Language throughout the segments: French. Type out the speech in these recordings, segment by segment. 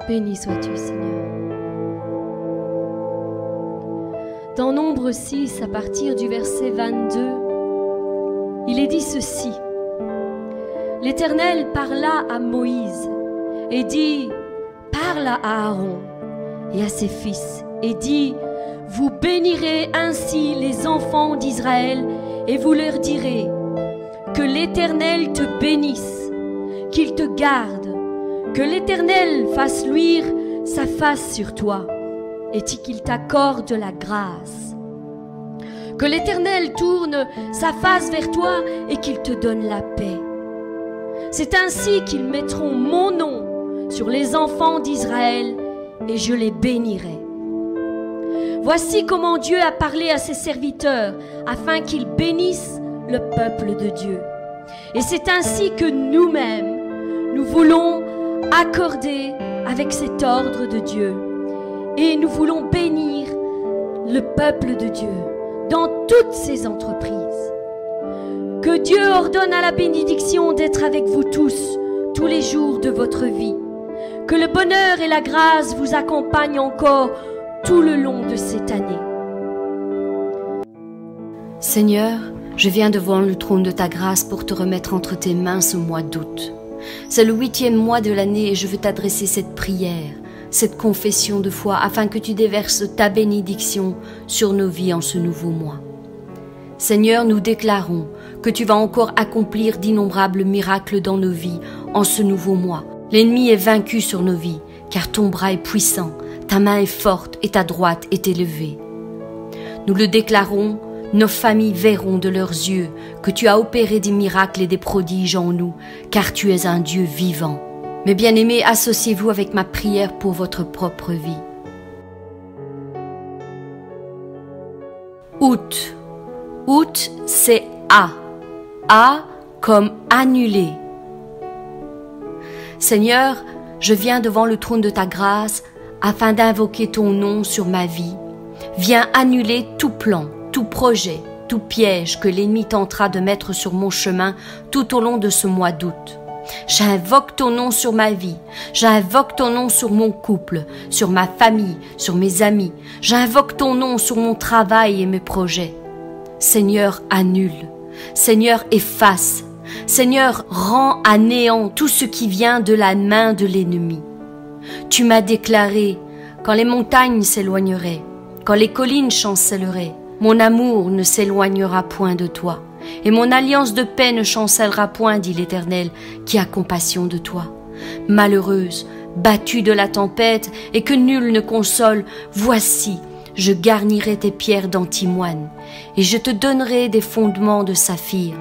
Béni sois-tu, Seigneur. Dans Nombre 6, à partir du verset 22, il est dit ceci. L'Éternel parla à Moïse et dit, parle à Aaron et à ses fils et dit, vous bénirez ainsi les enfants d'Israël et vous leur direz, que l'Éternel te bénisse, qu'il te garde, que l'Éternel fasse luire sa face sur toi et qu'il t'accorde la grâce. Que l'Éternel tourne sa face vers toi et qu'il te donne la paix. C'est ainsi qu'ils mettront mon nom sur les enfants d'Israël et je les bénirai. Voici comment Dieu a parlé à ses serviteurs afin qu'ils bénissent le peuple de Dieu. Et c'est ainsi que nous-mêmes, nous voulons accorder avec cet ordre de Dieu. Et nous voulons bénir le peuple de Dieu dans toutes ses entreprises. Que Dieu ordonne à la bénédiction d'être avec vous tous les jours de votre vie. Que le bonheur et la grâce vous accompagnent encore tout le long de cette année. Seigneur, je viens devant le trône de ta grâce pour te remettre entre tes mains ce mois d'août. C'est le 8e mois de l'année et je veux t'adresser cette prière, cette confession de foi, afin que tu déverses ta bénédiction sur nos vies en ce nouveau mois. Seigneur, nous déclarons que tu vas encore accomplir d'innombrables miracles dans nos vies en ce nouveau mois. L'ennemi est vaincu sur nos vies, car ton bras est puissant, ta main est forte et ta droite est élevée. Nous le déclarons, nos familles verront de leurs yeux que tu as opéré des miracles et des prodiges en nous, car tu es un Dieu vivant. Mes bien-aimés, associez-vous avec ma prière pour votre propre vie. Août. Août, c'est A. A comme annulé. Seigneur, je viens devant le trône de ta grâce afin d'invoquer ton nom sur ma vie. Viens annuler tout plan, tout projet, tout piège que l'ennemi tentera de mettre sur mon chemin tout au long de ce mois d'août. J'invoque ton nom sur ma vie, j'invoque ton nom sur mon couple, sur ma famille, sur mes amis. J'invoque ton nom sur mon travail et mes projets. Seigneur, annule. Seigneur, efface. Seigneur, rends à néant tout ce qui vient de la main de l'ennemi. Tu m'as déclaré, quand les montagnes s'éloigneraient, quand les collines chancelleraient, mon amour ne s'éloignera point de toi, et mon alliance de paix ne chancellera point, dit l'Éternel, qui a compassion de toi. Malheureuse, battue de la tempête, et que nul ne console, voici, je garnirai tes pierres d'antimoine, et je te donnerai des fondements de saphir.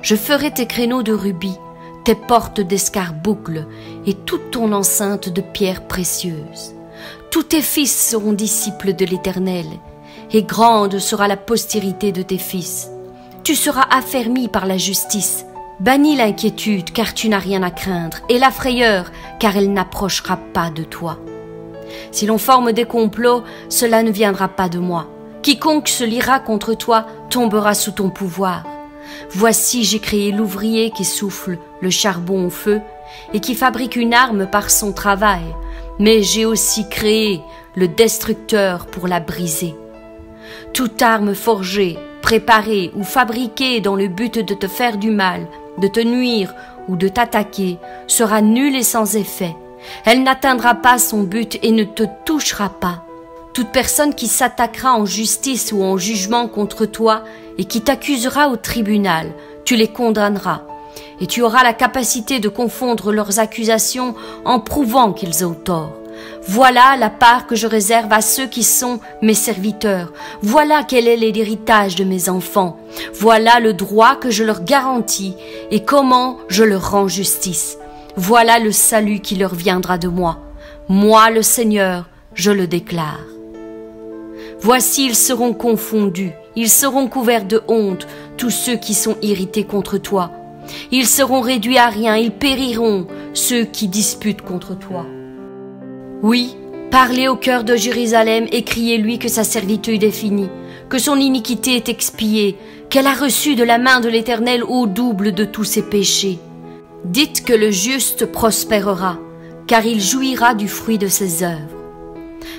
Je ferai tes créneaux de rubis, tes portes d'escarboucles, et toute ton enceinte de pierres précieuses. Tous tes fils seront disciples de l'Éternel, et grande sera la postérité de tes fils. Tu seras affermi par la justice. Bannis l'inquiétude, car tu n'as rien à craindre, et la frayeur, car elle n'approchera pas de toi. Si l'on forme des complots, cela ne viendra pas de moi. Quiconque se liera contre toi tombera sous ton pouvoir. Voici, j'ai créé l'ouvrier qui souffle le charbon au feu et qui fabrique une arme par son travail, mais j'ai aussi créé le destructeur pour la briser. Toute arme forgée, préparée ou fabriquée dans le but de te faire du mal, de te nuire ou de t'attaquer sera nulle et sans effet. Elle n'atteindra pas son but et ne te touchera pas. Toute personne qui s'attaquera en justice ou en jugement contre toi et qui t'accusera au tribunal, tu les condamneras. Et tu auras la capacité de confondre leurs accusations en prouvant qu'ils ont tort. Voilà la part que je réserve à ceux qui sont mes serviteurs. Voilà quel est l'héritage de mes enfants. Voilà le droit que je leur garantis et comment je leur rends justice. Voilà le salut qui leur viendra de moi. Moi, le Seigneur, je le déclare. Voici, ils seront confondus, ils seront couverts de honte, tous ceux qui sont irrités contre toi. Ils seront réduits à rien, ils périront, ceux qui disputent contre toi. Oui, parlez au cœur de Jérusalem et criez-lui que sa servitude est finie, que son iniquité est expiée, qu'elle a reçu de la main de l'Éternel au double de tous ses péchés. Dites que le juste prospérera, car il jouira du fruit de ses œuvres.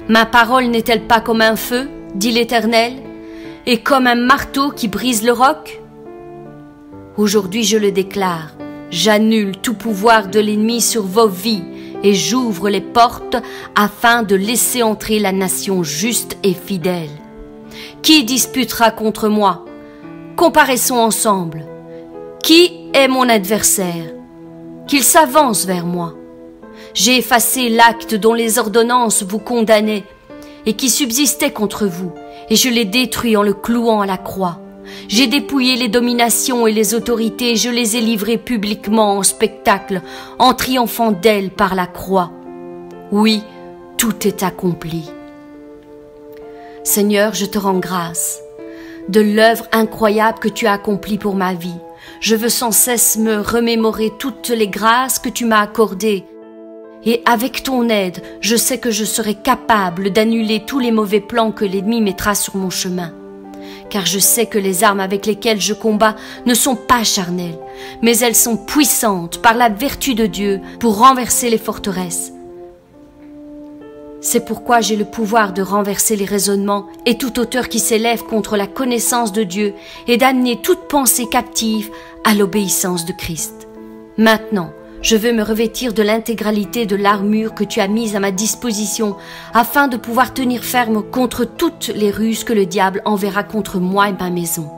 Ma parole n'est-elle pas comme un feu, dit l'Éternel, et comme un marteau qui brise le roc? Aujourd'hui je le déclare, j'annule tout pouvoir de l'ennemi sur vos vies et j'ouvre les portes afin de laisser entrer la nation juste et fidèle. Qui disputera contre moi? Comparaissons ensemble. Qui est mon adversaire? Qu'il s'avance vers moi. J'ai effacé l'acte dont les ordonnances vous condamnaient et qui subsistait contre vous, et je l'ai détruit en le clouant à la croix. J'ai dépouillé les dominations et les autorités, je les ai livrées publiquement en spectacle, en triomphant d'elles par la croix. Oui, tout est accompli. Seigneur, je te rends grâce de l'œuvre incroyable que tu as accomplie pour ma vie. Je veux sans cesse me remémorer toutes les grâces que tu m'as accordées. Et avec ton aide, je sais que je serai capable d'annuler tous les mauvais plans que l'ennemi mettra sur mon chemin. Car je sais que les armes avec lesquelles je combats ne sont pas charnelles, mais elles sont puissantes par la vertu de Dieu pour renverser les forteresses. C'est pourquoi j'ai le pouvoir de renverser les raisonnements et toute hauteur qui s'élève contre la connaissance de Dieu et d'amener toute pensée captive à l'obéissance de Christ. Maintenant, je veux me revêtir de l'intégralité de l'armure que tu as mise à ma disposition afin de pouvoir tenir ferme contre toutes les ruses que le diable enverra contre moi et ma maison.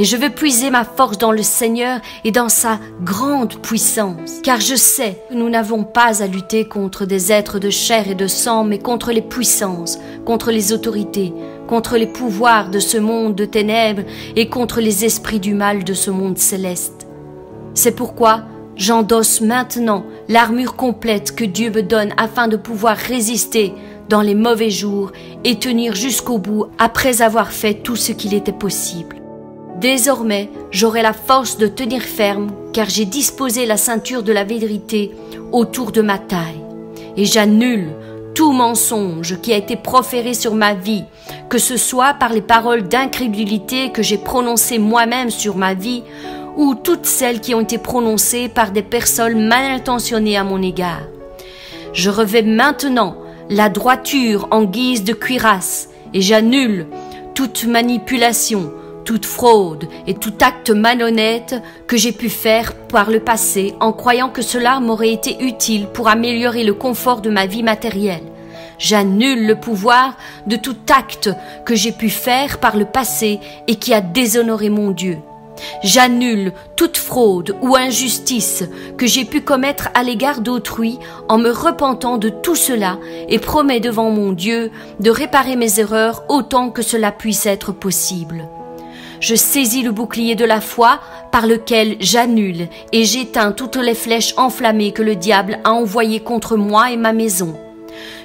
Et je veux puiser ma force dans le Seigneur et dans sa grande puissance, car je sais que nous n'avons pas à lutter contre des êtres de chair et de sang, mais contre les puissances, contre les autorités, contre les pouvoirs de ce monde de ténèbres et contre les esprits du mal de ce monde céleste. C'est pourquoi j'endosse maintenant l'armure complète que Dieu me donne afin de pouvoir résister dans les mauvais jours et tenir jusqu'au bout après avoir fait tout ce qu'il était possible. Désormais, j'aurai la force de tenir ferme car j'ai disposé la ceinture de la vérité autour de ma taille. Et j'annule tout mensonge qui a été proféré sur ma vie, que ce soit par les paroles d'incrédulité que j'ai prononcées moi-même sur ma vie ou toutes celles qui ont été prononcées par des personnes mal intentionnées à mon égard. Je revêts maintenant la droiture en guise de cuirasse et j'annule toute manipulation, toute fraude et tout acte malhonnête que j'ai pu faire par le passé en croyant que cela m'aurait été utile pour améliorer le confort de ma vie matérielle. J'annule le pouvoir de tout acte que j'ai pu faire par le passé et qui a déshonoré mon Dieu. J'annule toute fraude ou injustice que j'ai pu commettre à l'égard d'autrui en me repentant de tout cela et promets devant mon Dieu de réparer mes erreurs autant que cela puisse être possible. Je saisis le bouclier de la foi par lequel j'annule et j'éteins toutes les flèches enflammées que le diable a envoyées contre moi et ma maison.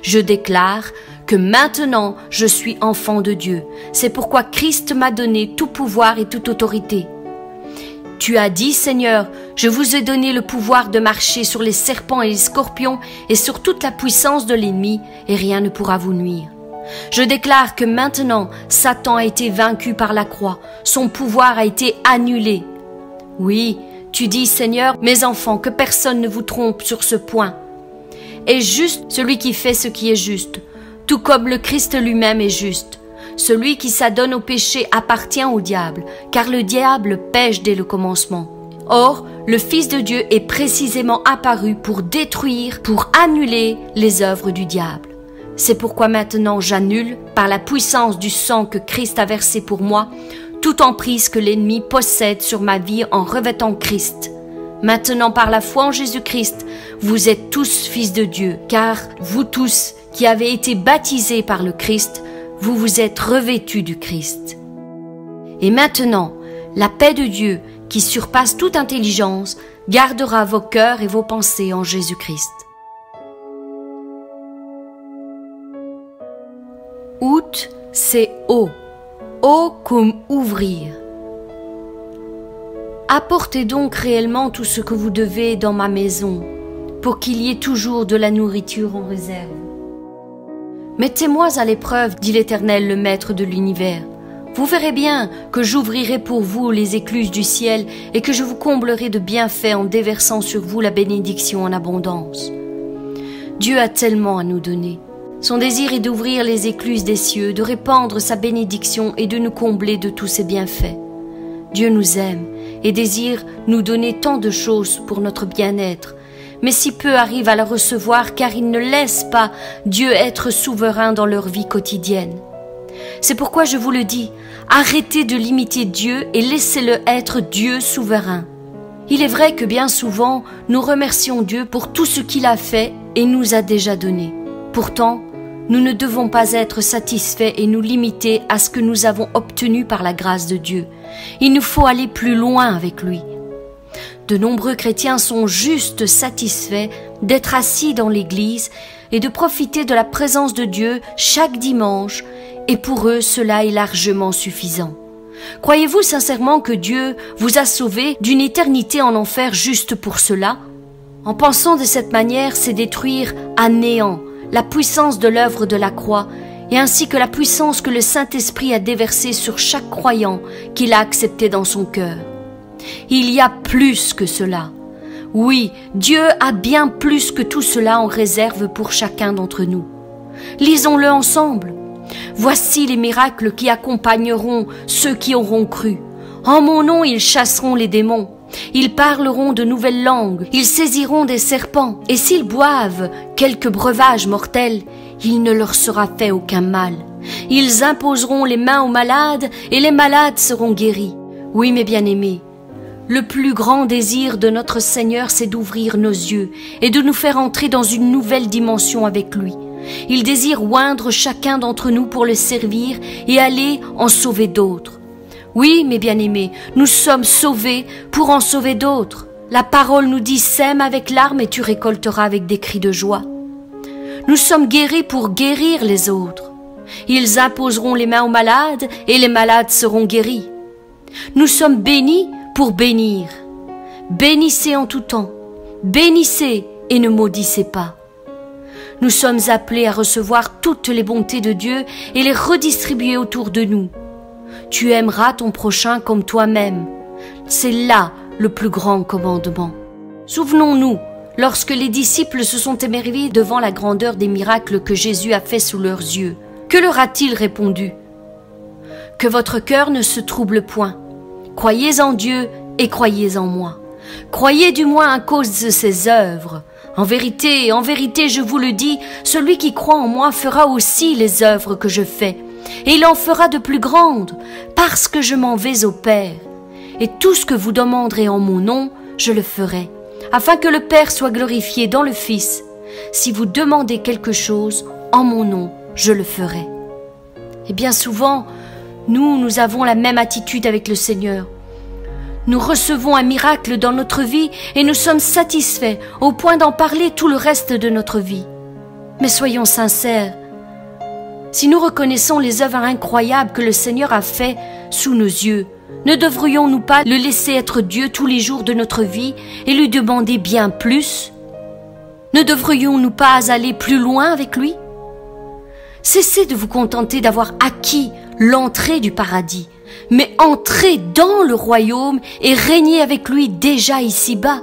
Je déclare que maintenant je suis enfant de Dieu. C'est pourquoi Christ m'a donné tout pouvoir et toute autorité. Tu as dit, Seigneur, je vous ai donné le pouvoir de marcher sur les serpents et les scorpions et sur toute la puissance de l'ennemi, et rien ne pourra vous nuire. Je déclare que maintenant, Satan a été vaincu par la croix, son pouvoir a été annulé. Oui, tu dis, Seigneur, mes enfants, que personne ne vous trompe sur ce point. Est juste celui qui fait ce qui est juste, tout comme le Christ lui-même est juste. Celui qui s'adonne au péché appartient au diable, car le diable pêche dès le commencement. Or, le Fils de Dieu est précisément apparu pour détruire, pour annuler les œuvres du diable. C'est pourquoi maintenant j'annule, par la puissance du sang que Christ a versé pour moi, toute emprise que l'ennemi possède sur ma vie en revêtant Christ. Maintenant, par la foi en Jésus-Christ, vous êtes tous fils de Dieu, car vous tous qui avez été baptisés par le Christ, vous vous êtes revêtus du Christ. Et maintenant, la paix de Dieu, qui surpasse toute intelligence, gardera vos cœurs et vos pensées en Jésus-Christ. Out, c'est haut. Haut comme ouvrir. Apportez donc réellement tout ce que vous devez dans ma maison, pour qu'il y ait toujours de la nourriture en réserve. Mettez-moi à l'épreuve, dit l'Éternel, le Maître de l'univers. Vous verrez bien que j'ouvrirai pour vous les écluses du ciel et que je vous comblerai de bienfaits en déversant sur vous la bénédiction en abondance. Dieu a tellement à nous donner. Son désir est d'ouvrir les écluses des cieux, de répandre sa bénédiction et de nous combler de tous ses bienfaits. Dieu nous aime et désire nous donner tant de choses pour notre bien-être, mais si peu arrivent à la recevoir car ils ne laissent pas Dieu être souverain dans leur vie quotidienne. C'est pourquoi je vous le dis, arrêtez de limiter Dieu et laissez-le être Dieu souverain. Il est vrai que bien souvent, nous remercions Dieu pour tout ce qu'il a fait et nous a déjà donné. Pourtant, nous ne devons pas être satisfaits et nous limiter à ce que nous avons obtenu par la grâce de Dieu. Il nous faut aller plus loin avec lui. De nombreux chrétiens sont juste satisfaits d'être assis dans l'église et de profiter de la présence de Dieu chaque dimanche, et pour eux, cela est largement suffisant. Croyez-vous sincèrement que Dieu vous a sauvé d'une éternité en enfer juste pour cela? En pensant de cette manière, c'est détruire à néant la puissance de l'œuvre de la croix et ainsi que la puissance que le Saint-Esprit a déversée sur chaque croyant qu'il a accepté dans son cœur. Il y a plus que cela. Oui, Dieu a bien plus que tout cela en réserve pour chacun d'entre nous. Lisons-le ensemble. Voici les miracles qui accompagneront ceux qui auront cru. En mon nom, ils chasseront les démons. Ils parleront de nouvelles langues. Ils saisiront des serpents. Et s'ils boivent quelques breuvages mortels, il ne leur sera fait aucun mal. Ils imposeront les mains aux malades et les malades seront guéris. Oui, mes bien-aimés, le plus grand désir de notre Seigneur, c'est d'ouvrir nos yeux et de nous faire entrer dans une nouvelle dimension avec lui. Il désire oindre chacun d'entre nous pour le servir et aller en sauver d'autres. Oui, mes bien-aimés, nous sommes sauvés pour en sauver d'autres. La parole nous dit « Sème avec larmes et tu récolteras avec des cris de joie ». Nous sommes guéris pour guérir les autres. Ils imposeront les mains aux malades et les malades seront guéris. Nous sommes bénis pour bénir. Bénissez en tout temps. Bénissez et ne maudissez pas. Nous sommes appelés à recevoir toutes les bontés de Dieu et les redistribuer autour de nous. Tu aimeras ton prochain comme toi-même. C'est là le plus grand commandement. Souvenons-nous, lorsque les disciples se sont émerveillés devant la grandeur des miracles que Jésus a fait sous leurs yeux, que leur a-t-il répondu? Que votre cœur ne se trouble point. Croyez en Dieu et croyez en moi. Croyez du moins à cause de ses œuvres. En vérité, je vous le dis, celui qui croit en moi fera aussi les œuvres que je fais, et il en fera de plus grandes, parce que je m'en vais au Père. Et tout ce que vous demanderez en mon nom, je le ferai, afin que le Père soit glorifié dans le Fils. Si vous demandez quelque chose en mon nom, je le ferai. Et bien souvent, nous avons la même attitude avec le Seigneur. Nous recevons un miracle dans notre vie et nous sommes satisfaits au point d'en parler tout le reste de notre vie. Mais soyons sincères, si nous reconnaissons les œuvres incroyables que le Seigneur a fait sous nos yeux, ne devrions-nous pas le laisser être Dieu tous les jours de notre vie et lui demander bien plus? Ne devrions-nous pas aller plus loin avec lui? Cessez de vous contenter d'avoir acquis l'entrée du paradis, mais entrez dans le royaume et régnez avec lui déjà ici-bas.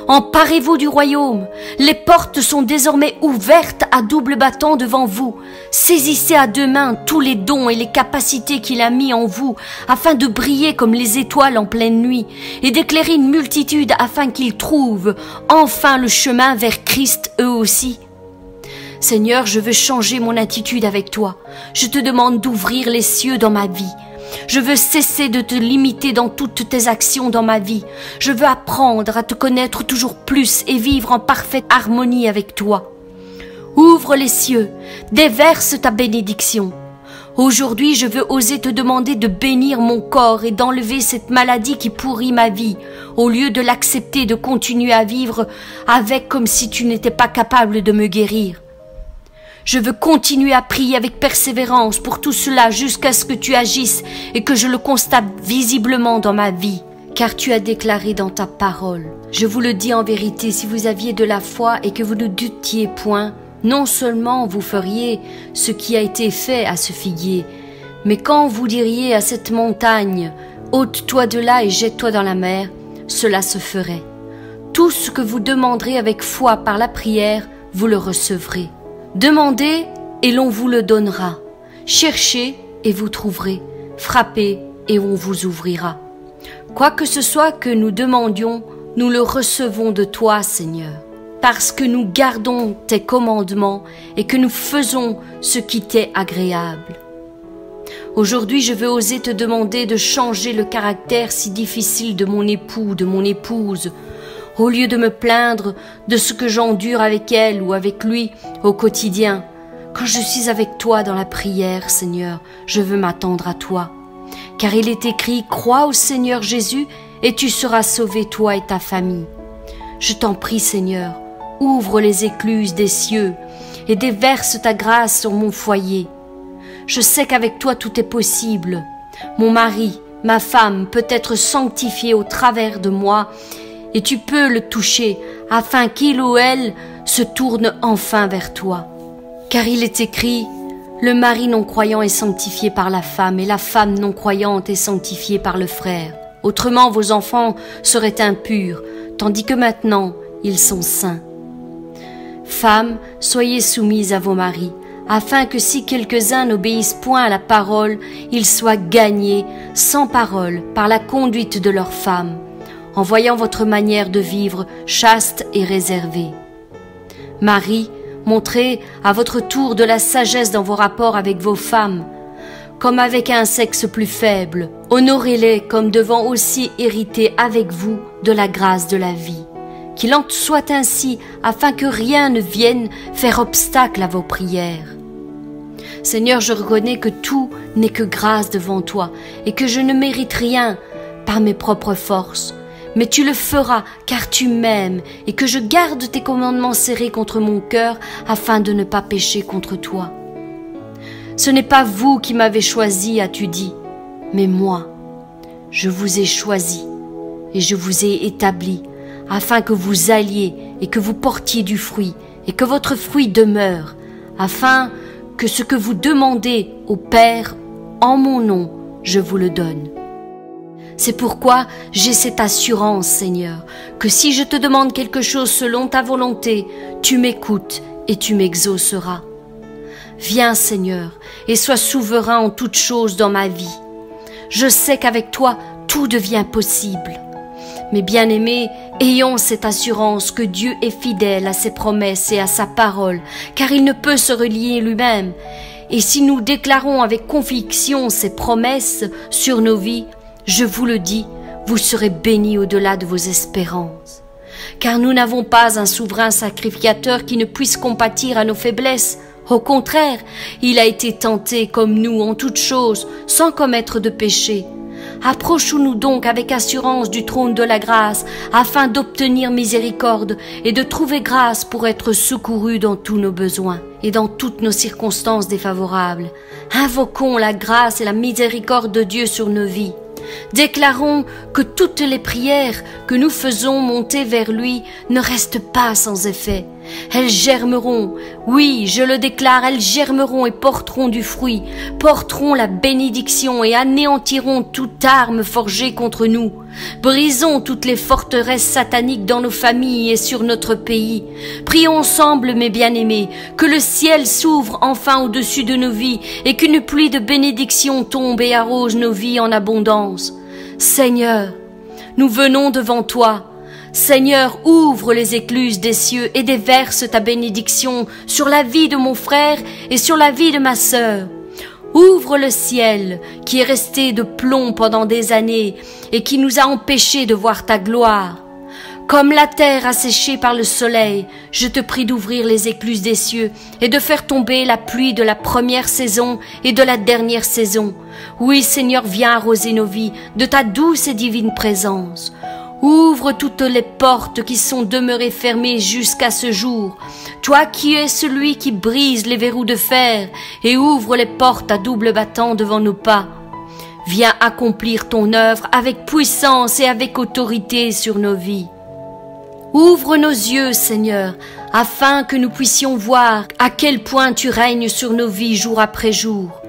Emparez-vous du royaume, les portes sont désormais ouvertes à double battant devant vous. Saisissez à deux mains tous les dons et les capacités qu'il a mis en vous, afin de briller comme les étoiles en pleine nuit, et d'éclairer une multitude afin qu'ils trouvent enfin le chemin vers Christ eux aussi. Seigneur, je veux changer mon attitude avec toi. Je te demande d'ouvrir les cieux dans ma vie. Je veux cesser de te limiter dans toutes tes actions dans ma vie. Je veux apprendre à te connaître toujours plus et vivre en parfaite harmonie avec toi. Ouvre les cieux, déverse ta bénédiction. Aujourd'hui, je veux oser te demander de bénir mon corps et d'enlever cette maladie qui pourrit ma vie, au lieu de l'accepter et de continuer à vivre avec comme si tu n'étais pas capable de me guérir. Je veux continuer à prier avec persévérance pour tout cela jusqu'à ce que tu agisses et que je le constate visiblement dans ma vie. Car tu as déclaré dans ta parole. Je vous le dis en vérité, si vous aviez de la foi et que vous ne doutiez point, non seulement vous feriez ce qui a été fait à ce figuier, mais quand vous diriez à cette montagne, ôte-toi de là et jette-toi dans la mer, cela se ferait. Tout ce que vous demanderez avec foi par la prière, vous le recevrez. Demandez et l'on vous le donnera. Cherchez et vous trouverez. Frappez et on vous ouvrira. Quoi que ce soit que nous demandions, nous le recevons de toi, Seigneur, parce que nous gardons tes commandements et que nous faisons ce qui t'est agréable. Aujourd'hui, je veux oser te demander de changer le caractère si difficile de mon époux, de mon épouse, au lieu de me plaindre de ce que j'endure avec elle ou avec lui au quotidien. Quand je suis avec toi dans la prière, Seigneur, je veux m'attendre à toi. Car il est écrit, crois au Seigneur Jésus et tu seras sauvé, toi et ta famille. Je t'en prie, Seigneur, ouvre les écluses des cieux et déverse ta grâce sur mon foyer. Je sais qu'avec toi tout est possible. Mon mari, ma femme peut être sanctifié au travers de moi et tu peux le toucher afin qu'il ou elle se tourne enfin vers toi. Car il est écrit, le mari non-croyant est sanctifié par la femme et la femme non-croyante est sanctifiée par le frère. Autrement, vos enfants seraient impurs, tandis que maintenant, ils sont saints. Femmes, soyez soumises à vos maris, afin que si quelques-uns n'obéissent point à la parole, ils soient gagnés, sans parole, par la conduite de leurs femmes, en voyant votre manière de vivre chaste et réservée. Marie, montrez à votre tour de la sagesse dans vos rapports avec vos femmes, comme avec un sexe plus faible. Honorez-les comme devant aussi hériter avec vous de la grâce de la vie. Qu'il en soit ainsi, afin que rien ne vienne faire obstacle à vos prières. Seigneur, je reconnais que tout n'est que grâce devant toi, et que je ne mérite rien par mes propres forces. Mais tu le feras, car tu m'aimes, et que je garde tes commandements serrés contre mon cœur, afin de ne pas pécher contre toi. Ce n'est pas vous qui m'avez choisi, as-tu dit, mais moi. Je vous ai choisi, et je vous ai établi, afin que vous alliez et que vous portiez du fruit, et que votre fruit demeure, afin que ce que vous demandez au Père, en mon nom, je vous le donne. C'est pourquoi j'ai cette assurance, Seigneur, que si je te demande quelque chose selon ta volonté, tu m'écoutes et tu m'exauceras. Viens, Seigneur, et sois souverain en toutes choses dans ma vie. Je sais qu'avec toi, tout devient possible. Mes bien-aimés, ayons cette assurance que Dieu est fidèle à ses promesses et à sa parole, car il ne peut se relier lui-même. Et si nous déclarons avec conviction ses promesses sur nos vies, je vous le dis, vous serez bénis au-delà de vos espérances. Car nous n'avons pas un souverain sacrificateur qui ne puisse compatir à nos faiblesses. Au contraire, il a été tenté comme nous en toutes choses, sans commettre de péché. Approchons-nous donc avec assurance du trône de la grâce, afin d'obtenir miséricorde et de trouver grâce pour être secourus dans tous nos besoins et dans toutes nos circonstances défavorables. Invoquons la grâce et la miséricorde de Dieu sur nos vies. Déclarons que toutes les prières que nous faisons monter vers lui ne restent pas sans effet. Elles germeront, oui, je le déclare, elles germeront et porteront du fruit, porteront la bénédiction et anéantiront toute arme forgée contre nous. Brisons toutes les forteresses sataniques dans nos familles et sur notre pays. Prions ensemble, mes bien-aimés, que le ciel s'ouvre enfin au-dessus de nos vies et qu'une pluie de bénédiction tombe et arrose nos vies en abondance. Seigneur, nous venons devant toi. Seigneur, ouvre les écluses des cieux et déverse ta bénédiction sur la vie de mon frère et sur la vie de ma sœur. Ouvre le ciel qui est resté de plomb pendant des années et qui nous a empêchés de voir ta gloire. Comme la terre asséchée par le soleil, je te prie d'ouvrir les écluses des cieux et de faire tomber la pluie de la première saison et de la dernière saison. Oui, Seigneur, viens arroser nos vies de ta douce et divine présence. Ouvre toutes les portes qui sont demeurées fermées jusqu'à ce jour, toi qui es celui qui brise les verrous de fer et ouvre les portes à double battant devant nos pas. Viens accomplir ton œuvre avec puissance et avec autorité sur nos vies. Ouvre nos yeux, Seigneur, afin que nous puissions voir à quel point tu règnes sur nos vies jour après jour.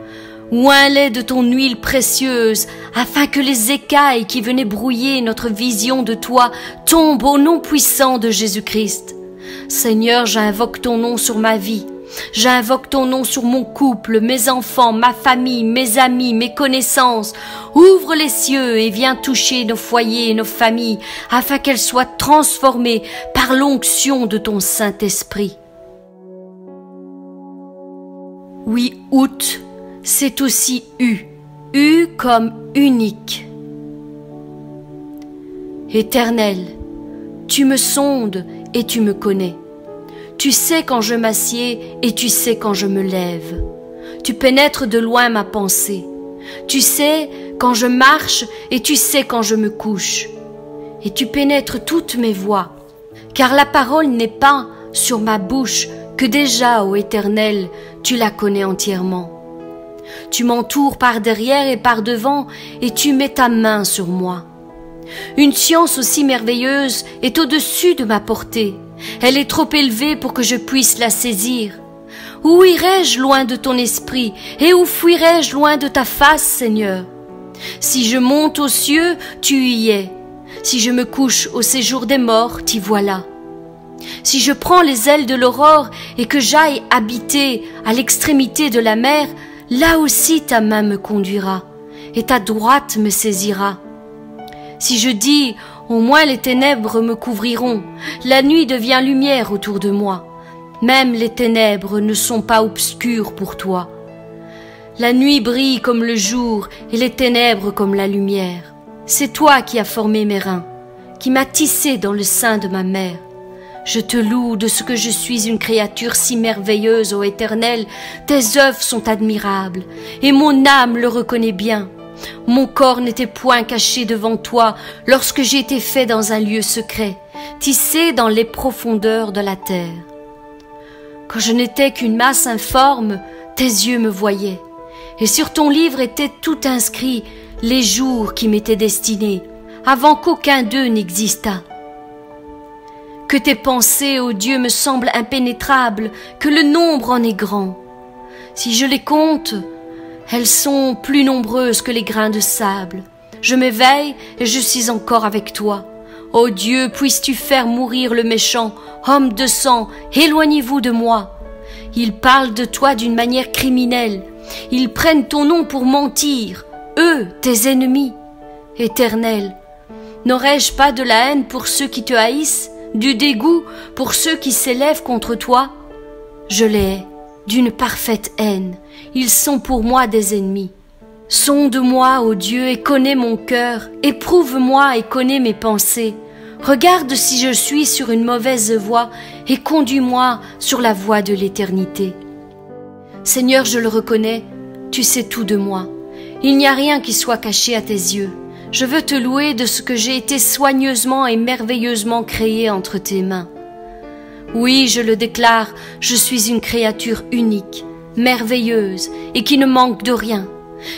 Oins-les de ton huile précieuse, afin que les écailles qui venaient brouiller notre vision de toi tombent au nom puissant de Jésus-Christ. Seigneur, j'invoque ton nom sur ma vie. J'invoque ton nom sur mon couple, mes enfants, ma famille, mes amis, mes connaissances. Ouvre les cieux et viens toucher nos foyers et nos familles, afin qu'elles soient transformées par l'onction de ton Saint-Esprit. Oui, août, c'est aussi U. U comme unique. Éternel, tu me sondes et tu me connais. Tu sais quand je m'assieds et tu sais quand je me lève. Tu pénètres de loin ma pensée. Tu sais quand je marche et tu sais quand je me couche. Et tu pénètres toutes mes voies. Car la parole n'est pas sur ma bouche que déjà, ô Éternel, tu la connais entièrement. Tu m'entoures par derrière et par devant et tu mets ta main sur moi. Une science aussi merveilleuse est au-dessus de ma portée. Elle est trop élevée pour que je puisse la saisir. Où irai-je loin de ton esprit et où fuirai-je loin de ta face, Seigneur? Si je monte aux cieux, tu y es. Si je me couche au séjour des morts, t'y voilà. Si je prends les ailes de l'aurore et que j'aille habiter à l'extrémité de la mer, là aussi ta main me conduira et ta droite me saisira. Si je dis « Au moins les ténèbres me couvriront, la nuit devient lumière autour de moi. Même les ténèbres ne sont pas obscures pour toi. La nuit brille comme le jour et les ténèbres comme la lumière. C'est toi qui as formé mes reins, qui m'as tissé dans le sein de ma mère. Je te loue de ce que je suis une créature si merveilleuse, ô Éternel. Tes œuvres sont admirables et mon âme le reconnaît bien. Mon corps n'était point caché devant toi lorsque j'ai été fait dans un lieu secret, tissé dans les profondeurs de la terre. Quand je n'étais qu'une masse informe, tes yeux me voyaient, et sur ton livre étaient tout inscrits les jours qui m'étaient destinés, avant qu'aucun d'eux n'existât. Que tes pensées, ô Dieu, me semblent impénétrables, que le nombre en est grand. Si je les compte, elles sont plus nombreuses que les grains de sable. Je m'éveille et je suis encore avec toi. Ô Dieu, puisses-tu faire mourir le méchant, homme de sang, éloignez-vous de moi. Ils parlent de toi d'une manière criminelle. Ils prennent ton nom pour mentir, eux, tes ennemis. Éternel, n'aurais-je pas de la haine pour ceux qui te haïssent, du dégoût pour ceux qui s'élèvent contre toi? Je les hais d'une parfaite haine. Ils sont pour moi des ennemis. Sonde-moi, ô Dieu, et connais mon cœur. Éprouve-moi et connais mes pensées. Regarde si je suis sur une mauvaise voie et conduis-moi sur la voie de l'éternité. Seigneur, je le reconnais, tu sais tout de moi. Il n'y a rien qui soit caché à tes yeux. Je veux te louer de ce que j'ai été soigneusement et merveilleusement créé entre tes mains. Oui, je le déclare, je suis une créature unique, merveilleuse et qui ne manque de rien.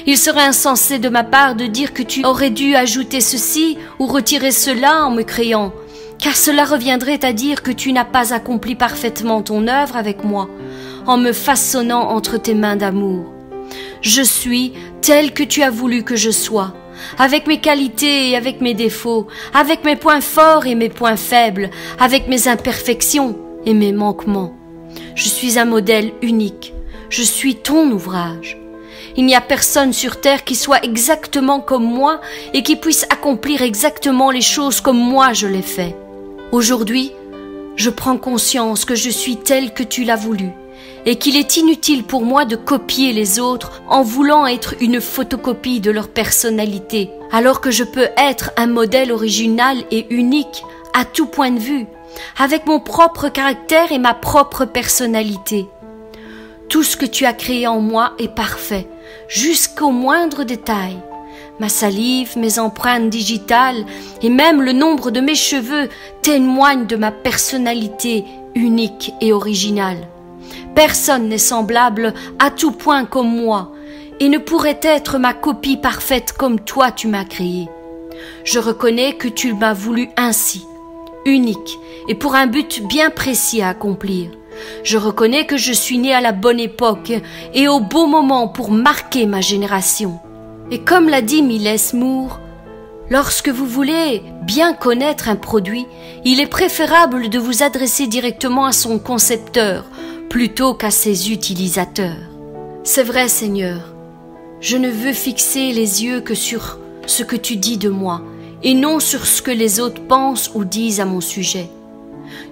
Il serait insensé de ma part de dire que tu aurais dû ajouter ceci ou retirer cela en me créant, car cela reviendrait à dire que tu n'as pas accompli parfaitement ton œuvre avec moi, en me façonnant entre tes mains d'amour. Je suis tel que tu as voulu que je sois, avec mes qualités et avec mes défauts, avec mes points forts et mes points faibles, avec mes imperfections et mes manquements. Je suis un modèle unique, je suis ton ouvrage. Il n'y a personne sur terre qui soit exactement comme moi et qui puisse accomplir exactement les choses comme moi je les fais. Aujourd'hui, je prends conscience que je suis tel que tu l'as voulu et qu'il est inutile pour moi de copier les autres en voulant être une photocopie de leur personnalité, alors que je peux être un modèle original et unique à tout point de vue, avec mon propre caractère et ma propre personnalité. Tout ce que tu as créé en moi est parfait, jusqu'au moindre détail. Ma salive, mes empreintes digitales et même le nombre de mes cheveux témoignent de ma personnalité unique et originale. Personne n'est semblable à tout point comme moi et ne pourrait être ma copie parfaite comme toi tu m'as créé. Je reconnais que tu m'as voulu ainsi, unique et pour un but bien précis à accomplir. Je reconnais que je suis né à la bonne époque et au bon moment pour marquer ma génération. Et comme l'a dit Miles Moore, Lorsque vous voulez bien connaître un produit, il est préférable de vous adresser directement à son concepteur plutôt qu'à ses utilisateurs. C'est vrai, Seigneur, je ne veux fixer les yeux que sur ce que tu dis de moi et non sur ce que les autres pensent ou disent à mon sujet.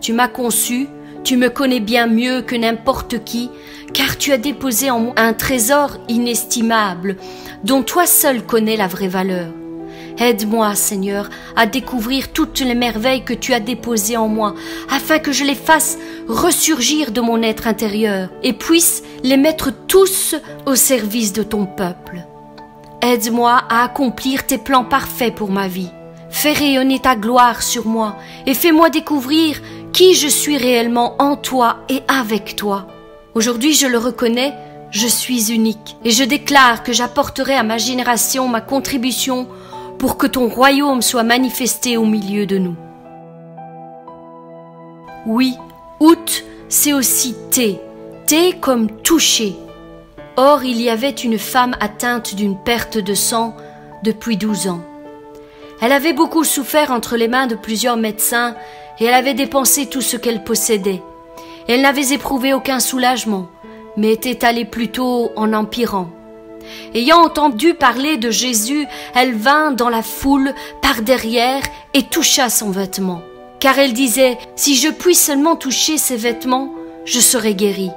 Tu m'as conçu, tu me connais bien mieux que n'importe qui, car tu as déposé en moi un trésor inestimable dont toi seul connais la vraie valeur. Aide-moi, Seigneur, à découvrir toutes les merveilles que tu as déposées en moi, afin que je les fasse ressurgir de mon être intérieur et puisse les mettre tous au service de ton peuple. Aide-moi à accomplir tes plans parfaits pour ma vie. Fais rayonner ta gloire sur moi et fais-moi découvrir qui je suis réellement en toi et avec toi. Aujourd'hui, je le reconnais, je suis unique et je déclare que j'apporterai à ma génération ma contribution pour que ton royaume soit manifesté au milieu de nous. Oui, août, c'est aussi thé, thé comme toucher. Or, il y avait une femme atteinte d'une perte de sang depuis 12 ans. Elle avait beaucoup souffert entre les mains de plusieurs médecins et elle avait dépensé tout ce qu'elle possédait. Elle n'avait éprouvé aucun soulagement, mais était allée plutôt en empirant. Ayant entendu parler de Jésus, elle vint dans la foule par derrière et toucha son vêtement. Car elle disait, « Si je puis seulement toucher ses vêtements, je serai guérie. »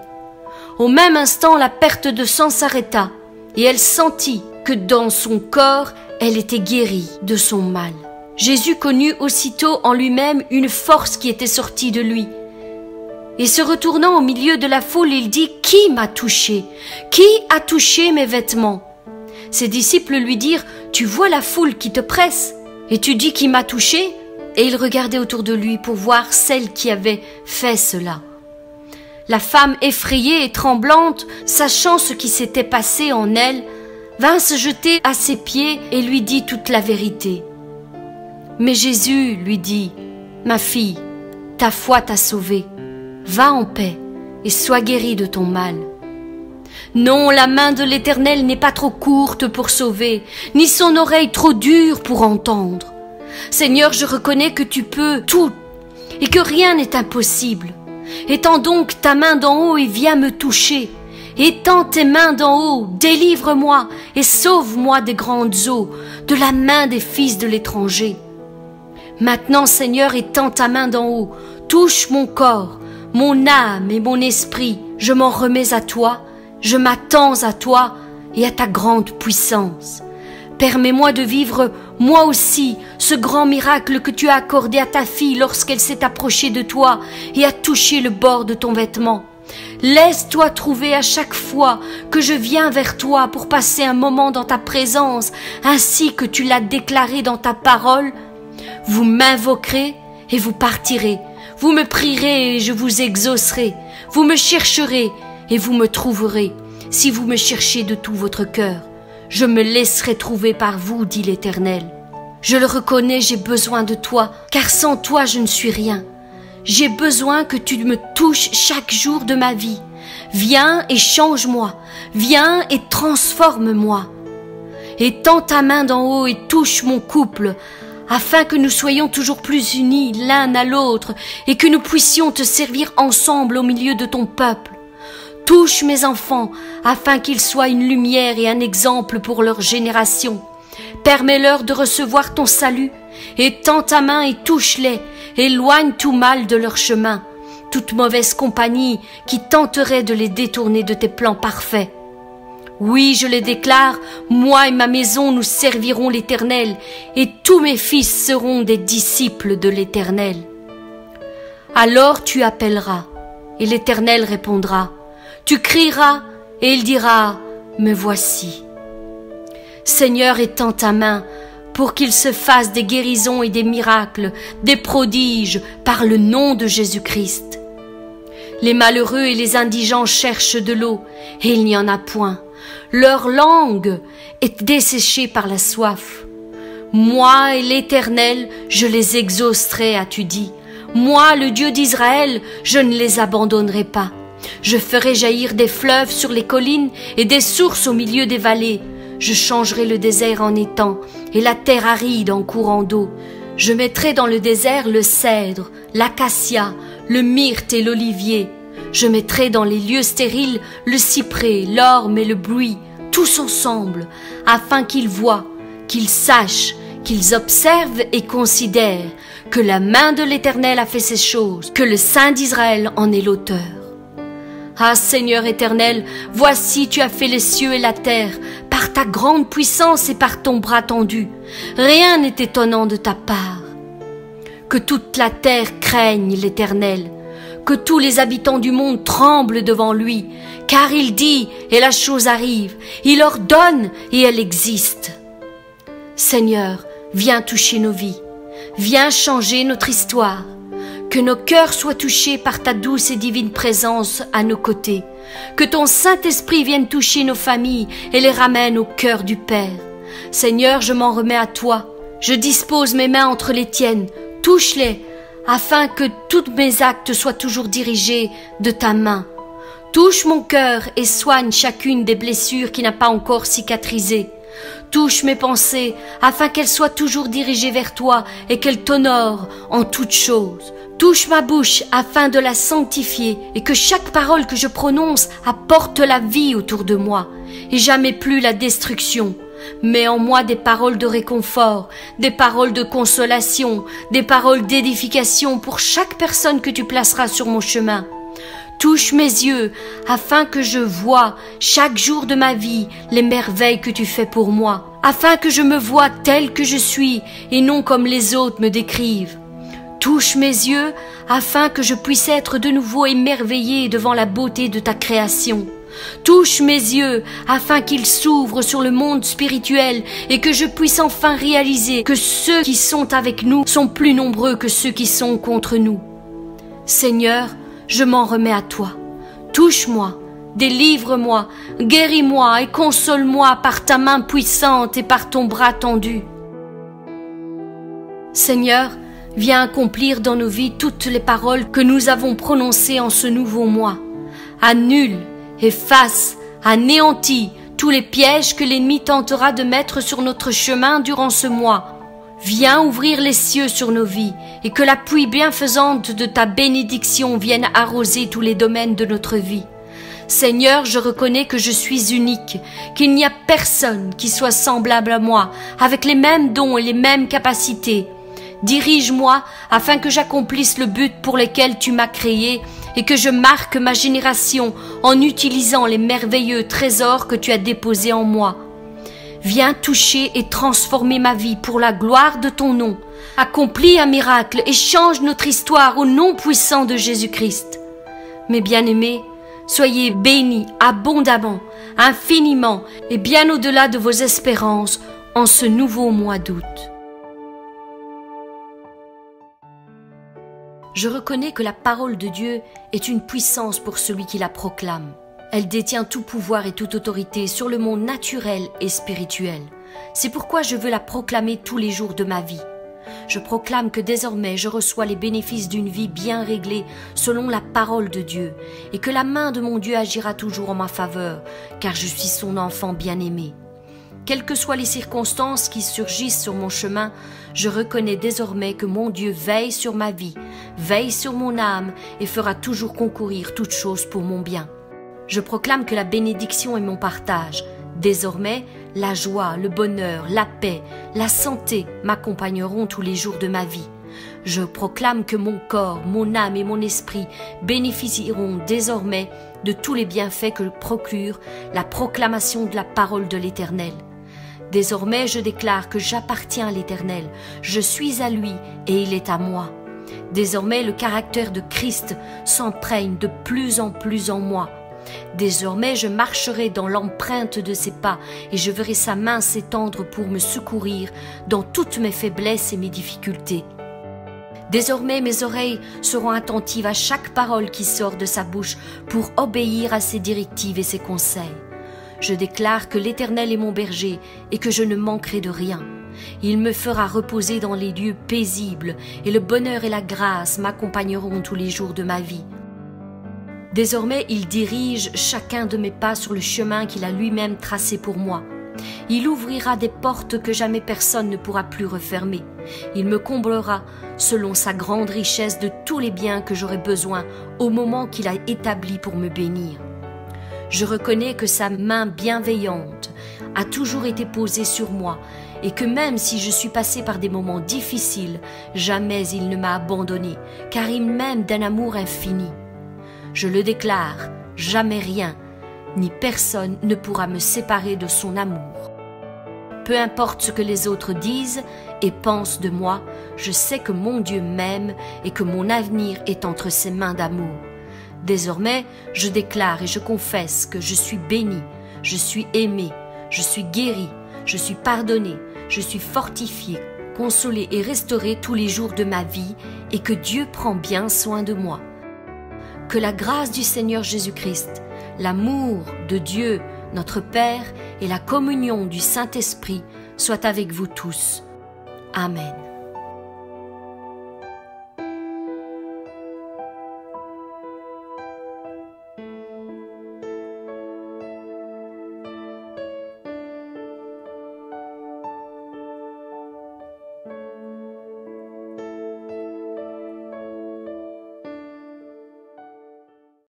Au même instant, la perte de sang s'arrêta et elle sentit que dans son corps, elle était guérie de son mal. Jésus connut aussitôt en lui-même une force qui était sortie de lui. Et se retournant au milieu de la foule, il dit « Qui m'a touché? Qui a touché mes vêtements ?» Ses disciples lui dirent « Tu vois la foule qui te presse et tu dis qui m'a touché ?» Et il regardait autour de lui pour voir celle qui avait fait cela. La femme effrayée et tremblante, sachant ce qui s'était passé en elle, vint se jeter à ses pieds et lui dit toute la vérité. Mais Jésus lui dit « Ma fille, ta foi t'a sauvée. Va en paix et sois guérie de ton mal. » Non, la main de l'Éternel n'est pas trop courte pour sauver, ni son oreille trop dure pour entendre. Seigneur, je reconnais que tu peux tout et que rien n'est impossible. Étends donc ta main d'en haut et viens me toucher. Étends tes mains d'en haut, délivre-moi et sauve-moi des grandes eaux, de la main des fils de l'étranger. Maintenant, Seigneur, étends ta main d'en haut, touche mon corps, mon âme et mon esprit, je m'en remets à toi, je m'attends à toi et à ta grande puissance. Permets-moi de vivre moi aussi ce grand miracle que tu as accordé à ta fille lorsqu'elle s'est approchée de toi et a touché le bord de ton vêtement. Laisse-toi trouver à chaque fois que je viens vers toi pour passer un moment dans ta présence, ainsi que tu l'as déclaré dans ta parole. Vous m'invoquerez et vous partirez. Vous me prierez et je vous exaucerai. Vous me chercherez et vous me trouverez, si vous me cherchez de tout votre cœur. Je me laisserai trouver par vous, dit l'Éternel. Je le reconnais, j'ai besoin de toi, car sans toi je ne suis rien. J'ai besoin que tu me touches chaque jour de ma vie. Viens et change-moi. Viens et transforme-moi. Étends ta main d'en haut et touche mon couple, afin que nous soyons toujours plus unis l'un à l'autre et que nous puissions te servir ensemble au milieu de ton peuple. Touche mes enfants, afin qu'ils soient une lumière et un exemple pour leur génération. Permets-leur de recevoir ton salut. Étends ta main et touche-les. Éloigne tout mal de leur chemin, toute mauvaise compagnie qui tenterait de les détourner de tes plans parfaits. Oui, je le déclare, moi et ma maison nous servirons l'Éternel, et tous mes fils seront des disciples de l'Éternel. Alors tu appelleras, et l'Éternel répondra. Tu crieras, et il dira, me voici. Seigneur, étends ta main, pour qu'il se fasse des guérisons et des miracles, des prodiges, par le nom de Jésus-Christ. Les malheureux et les indigents cherchent de l'eau, et il n'y en a point. Leur langue est desséchée par la soif. Moi et l'Éternel, je les exaucerai, as-tu dit. Moi, le Dieu d'Israël, je ne les abandonnerai pas. Je ferai jaillir des fleuves sur les collines et des sources au milieu des vallées. Je changerai le désert en étang et la terre aride en courant d'eau. Je mettrai dans le désert le cèdre, l'acacia, le myrte et l'olivier. Je mettrai dans les lieux stériles le cyprès, l'orme et le buis, tous ensemble, afin qu'ils voient, qu'ils sachent, qu'ils observent et considèrent que la main de l'Éternel a fait ces choses, que le Saint d'Israël en est l'auteur. Ah Seigneur éternel, voici tu as fait les cieux et la terre, par ta grande puissance et par ton bras tendu. Rien n'est étonnant de ta part. Que toute la terre craigne l'Éternel, que tous les habitants du monde tremblent devant lui, car il dit et la chose arrive, il ordonne et elle existe. Seigneur, viens toucher nos vies, viens changer notre histoire. Que nos cœurs soient touchés par ta douce et divine présence à nos côtés. Que ton Saint-Esprit vienne toucher nos familles et les ramène au cœur du Père. Seigneur, je m'en remets à toi. Je dispose mes mains entre les tiennes. Touche-les, afin que tous mes actes soient toujours dirigés de ta main. Touche mon cœur et soigne chacune des blessures qui n'a pas encore cicatrisé. Touche mes pensées, afin qu'elles soient toujours dirigées vers toi et qu'elles t'honorent en toutes choses. Touche ma bouche afin de la sanctifier et que chaque parole que je prononce apporte la vie autour de moi et jamais plus la destruction. Mets en moi des paroles de réconfort, des paroles de consolation, des paroles d'édification pour chaque personne que tu placeras sur mon chemin. Touche mes yeux afin que je voie chaque jour de ma vie les merveilles que tu fais pour moi, afin que je me voie tel que je suis et non comme les autres me décrivent. Touche mes yeux afin que je puisse être de nouveau émerveillé devant la beauté de ta création. Touche mes yeux afin qu'ils s'ouvrent sur le monde spirituel et que je puisse enfin réaliser que ceux qui sont avec nous sont plus nombreux que ceux qui sont contre nous. Seigneur, je m'en remets à toi. Touche-moi, délivre-moi, guéris-moi et console-moi par ta main puissante et par ton bras tendu. Seigneur, viens accomplir dans nos vies toutes les paroles que nous avons prononcées en ce nouveau mois. Annule, efface, anéantis tous les pièges que l'ennemi tentera de mettre sur notre chemin durant ce mois. Viens ouvrir les cieux sur nos vies et que la pluie bienfaisante de ta bénédiction vienne arroser tous les domaines de notre vie. Seigneur, je reconnais que je suis unique, qu'il n'y a personne qui soit semblable à moi, avec les mêmes dons et les mêmes capacités. Dirige-moi afin que j'accomplisse le but pour lequel tu m'as créé et que je marque ma génération en utilisant les merveilleux trésors que tu as déposés en moi. Viens toucher et transformer ma vie pour la gloire de ton nom. Accomplis un miracle et change notre histoire au nom puissant de Jésus-Christ. Mes bien-aimés, soyez bénis abondamment, infiniment et bien au-delà de vos espérances en ce nouveau mois d'août. Je reconnais que la parole de Dieu est une puissance pour celui qui la proclame. Elle détient tout pouvoir et toute autorité sur le monde naturel et spirituel. C'est pourquoi je veux la proclamer tous les jours de ma vie. Je proclame que désormais je reçois les bénéfices d'une vie bien réglée selon la parole de Dieu et que la main de mon Dieu agira toujours en ma faveur, car je suis son enfant bien-aimé. Quelles que soient les circonstances qui surgissent sur mon chemin, je reconnais désormais que mon Dieu veille sur ma vie, veille sur mon âme et fera toujours concourir toutes choses pour mon bien. Je proclame que la bénédiction est mon partage. Désormais, la joie, le bonheur, la paix, la santé m'accompagneront tous les jours de ma vie. Je proclame que mon corps, mon âme et mon esprit bénéficieront désormais de tous les bienfaits que procure la proclamation de la parole de l'Éternel. Désormais, je déclare que j'appartiens à l'Éternel, je suis à lui et il est à moi. Désormais, le caractère de Christ s'imprègne de plus en plus en moi. Désormais, je marcherai dans l'empreinte de ses pas et je verrai sa main s'étendre pour me secourir dans toutes mes faiblesses et mes difficultés. Désormais, mes oreilles seront attentives à chaque parole qui sort de sa bouche pour obéir à ses directives et ses conseils. Je déclare que l'Éternel est mon berger et que je ne manquerai de rien. Il me fera reposer dans les lieux paisibles et le bonheur et la grâce m'accompagneront tous les jours de ma vie. Désormais, il dirige chacun de mes pas sur le chemin qu'il a lui-même tracé pour moi. Il ouvrira des portes que jamais personne ne pourra plus refermer. Il me comblera selon sa grande richesse de tous les biens que j'aurai besoin au moment qu'il a établi pour me bénir. Je reconnais que sa main bienveillante a toujours été posée sur moi et que même si je suis passé par des moments difficiles, jamais il ne m'a abandonné, car il m'aime d'un amour infini. Je le déclare, jamais rien, ni personne ne pourra me séparer de son amour. Peu importe ce que les autres disent et pensent de moi, je sais que mon Dieu m'aime et que mon avenir est entre ses mains d'amour. Désormais, je déclare et je confesse que je suis béni, je suis aimé, je suis guéri, je suis pardonné, je suis fortifié, consolé et restauré tous les jours de ma vie et que Dieu prend bien soin de moi. Que la grâce du Seigneur Jésus-Christ, l'amour de Dieu, notre Père, et la communion du Saint-Esprit soient avec vous tous. Amen.